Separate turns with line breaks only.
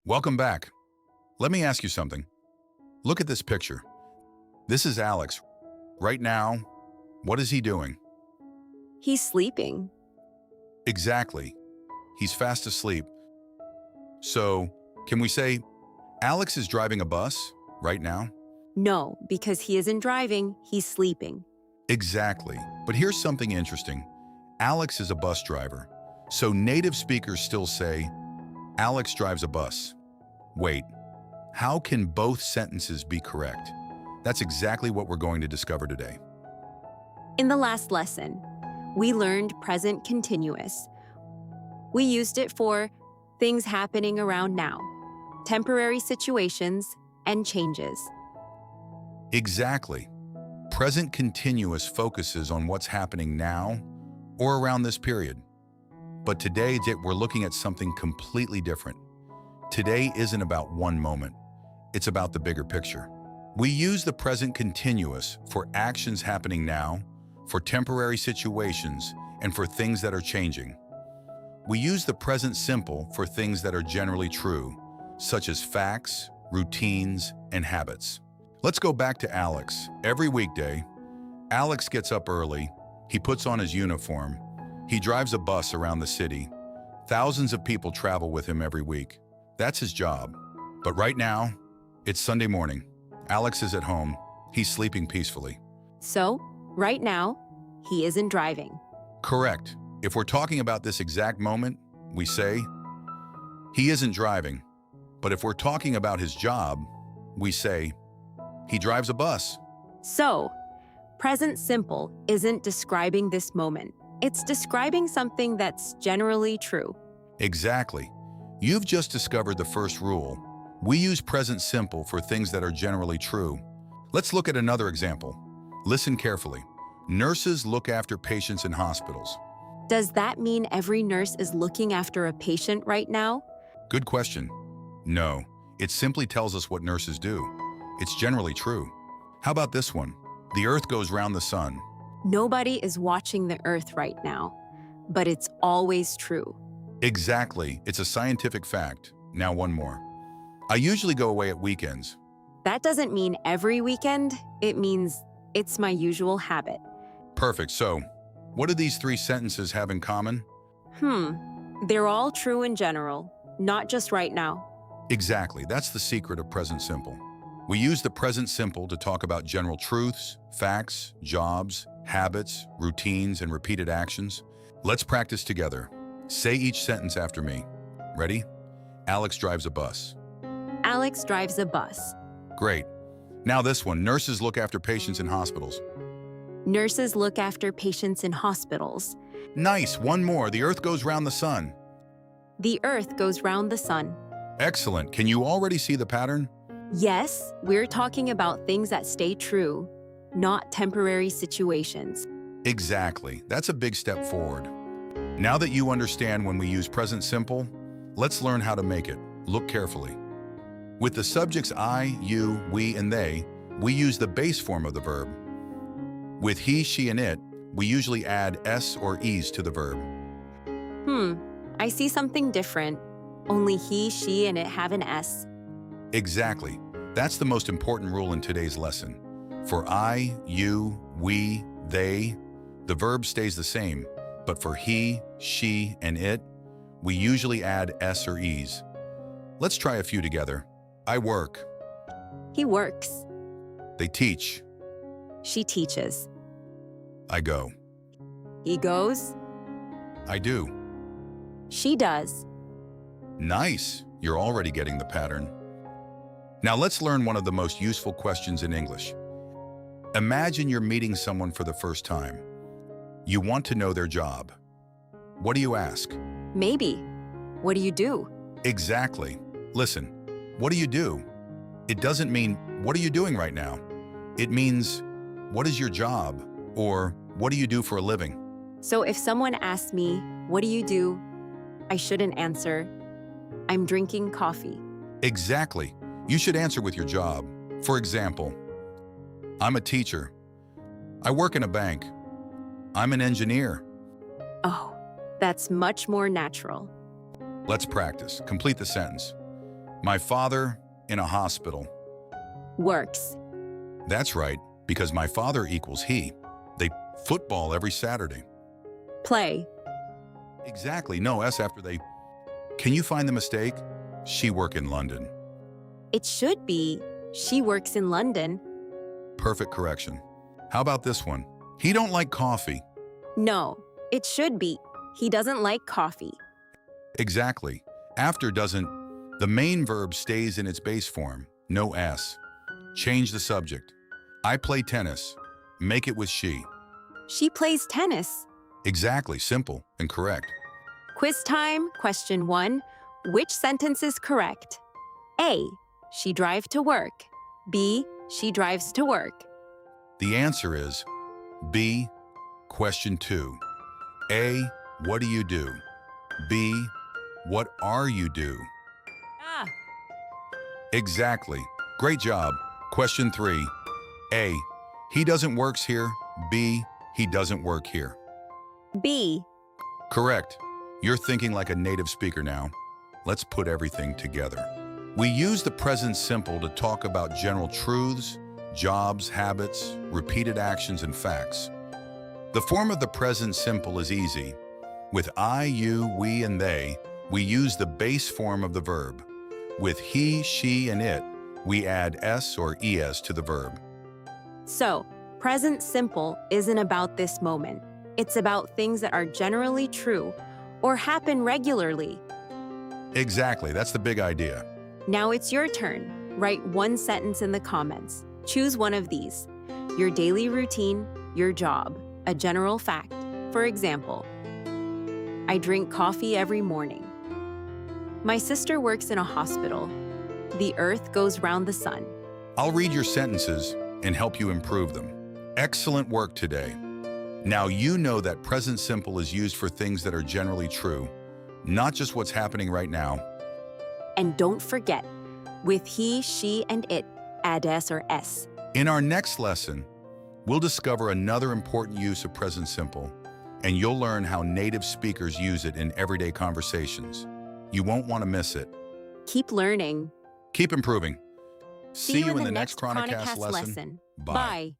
Welcome back. Let me ask you something. Look at this picture. This is Alex. Right now, what is he doing?
He's sleeping.
Exactly. He's fast asleep. So, can we say, Alex is driving a bus right now?
No, because he isn't driving, he's sleeping.
Exactly. But here's something interesting. Alex is a bus driver. So native speakers still say, Alex drives a bus. Wait, how can both sentences be correct? That's exactly what we're going to discover today.
In the last lesson, we learned present continuous. We used it for things happening around now, temporary situations, and changes.
Exactly. Present continuous focuses on what's happening now or around this period. But today, we're looking at something completely different. Today isn't about one moment. It's about the bigger picture. We use the present continuous for actions happening now, for temporary situations, and for things that are changing. We use the present simple for things that are generally true, such as facts, routines, and habits. Let's go back to Alex. Every weekday, Alex gets up early, he puts on his uniform, he drives a bus around the city. Thousands of people travel with him every week. That's his job. But right now, it's Sunday morning. Alex is at home. He's sleeping peacefully.
So, right now, he isn't driving.
Correct. If we're talking about this exact moment, we say, he isn't driving. But if we're talking about his job, we say, he drives a bus.
So, present simple isn't describing this moment. It's describing something that's generally true.
Exactly. You've just discovered the first rule. We use present simple for things that are generally true. Let's look at another example. Listen carefully. Nurses look after patients in hospitals.
Does that mean every nurse is looking after a patient right now?
Good question. No, it simply tells us what nurses do. It's generally true. How about this one? The earth goes round the sun.
Nobody is watching the earth right now, but it's always true.
Exactly. It's a scientific fact. Now one more. I usually go away at weekends.
That doesn't mean every weekend. It means it's my usual habit.
Perfect. So, what do these three sentences have in common?
They're all true in general, not just right now.
Exactly. That's the secret of present simple. We use the present simple to talk about general truths, facts, jobs, habits, routines, and repeated actions. Let's practice together. Say each sentence after me. Ready? Alex drives a bus.
Alex drives a bus.
Great. Now this one. Nurses look after patients in hospitals.
Nurses look after patients in hospitals.
Nice. One more. The earth goes round the sun.
The earth goes round the sun.
Excellent. Can you already see the pattern?
Yes, we're talking about things that stay true, not temporary situations.
Exactly. That's a big step forward. Now that you understand when we use present simple, let's learn how to make it. Look carefully. With the subjects I, you, we, and they, we use the base form of the verb. With he, she, and it, we usually add s or es to the verb.
I see something different. Only he, she, and it have an s.
Exactly. That's the most important rule in today's lesson. For I, you, we, they, the verb stays the same, but for he, she, and it, we usually add s or es. Let's try a few together. I work.
He works.
They teach.
She teaches.
I go.
He goes.
I do.
She does.
Nice. You're already getting the pattern. Now let's learn one of the most useful questions in English. Imagine you're meeting someone for the first time. You want to know their job. What do you ask?
Maybe. What do you do?
Exactly. Listen, what do you do? It doesn't mean, what are you doing right now? It means, what is your job? Or, what do you do for a living?
So if someone asks me, what do you do? I shouldn't answer, I'm drinking coffee.
Exactly. You should answer with your job. For example, I'm a teacher. I work in a bank. I'm an engineer.
Oh, that's much more natural.
Let's practice. Complete the sentence. My father in a hospital.
Works.
That's right, because my father equals he. They football every Saturday.
Play.
Exactly, no S after they. Can you find the mistake? She work in London.
It should be, she works in London.
Perfect correction. How about this one? He don't like coffee.
No, it should be, he doesn't like coffee.
Exactly. After doesn't, the main verb stays in its base form, no S. Change the subject. I play tennis. Make it with she.
She plays tennis.
Exactly, simple and correct.
Quiz time, question 1. Which sentence is correct? A, she drive to work. B, she drives to work.
The answer is B, question 2. A, what do you do? B, what are you do?
Ah,
Exactly. Great job. Question 3. A, he doesn't works here. B, he doesn't work here.
B,
Correct. You're thinking like a native speaker now. Let's put everything together. We use the present simple to talk about general truths, jobs, habits, repeated actions, and facts. The form of the present simple is easy. With I, you, we, and they, we use the base form of the verb. With he, she, and it, we add s or es to the verb.
So, present simple isn't about this moment. It's about things that are generally true or happen regularly.
Exactly, that's the big idea.
Now it's your turn. Write one sentence in the comments. Choose one of these. Your daily routine, your job, a general fact. For example, I drink coffee every morning. My sister works in a hospital. The earth goes round the sun.
I'll read your sentences and help you improve them. Excellent work today. Now you know that present simple is used for things that are generally true, not just what's happening right now.
And don't forget, with he, she, and it, add s or s.
In our next lesson, we'll discover another important use of present simple, and you'll learn how native speakers use it in everyday conversations. You won't want to miss it.
Keep learning.
Keep improving.
See you in the next Chronicast lesson.
Bye.
Bye.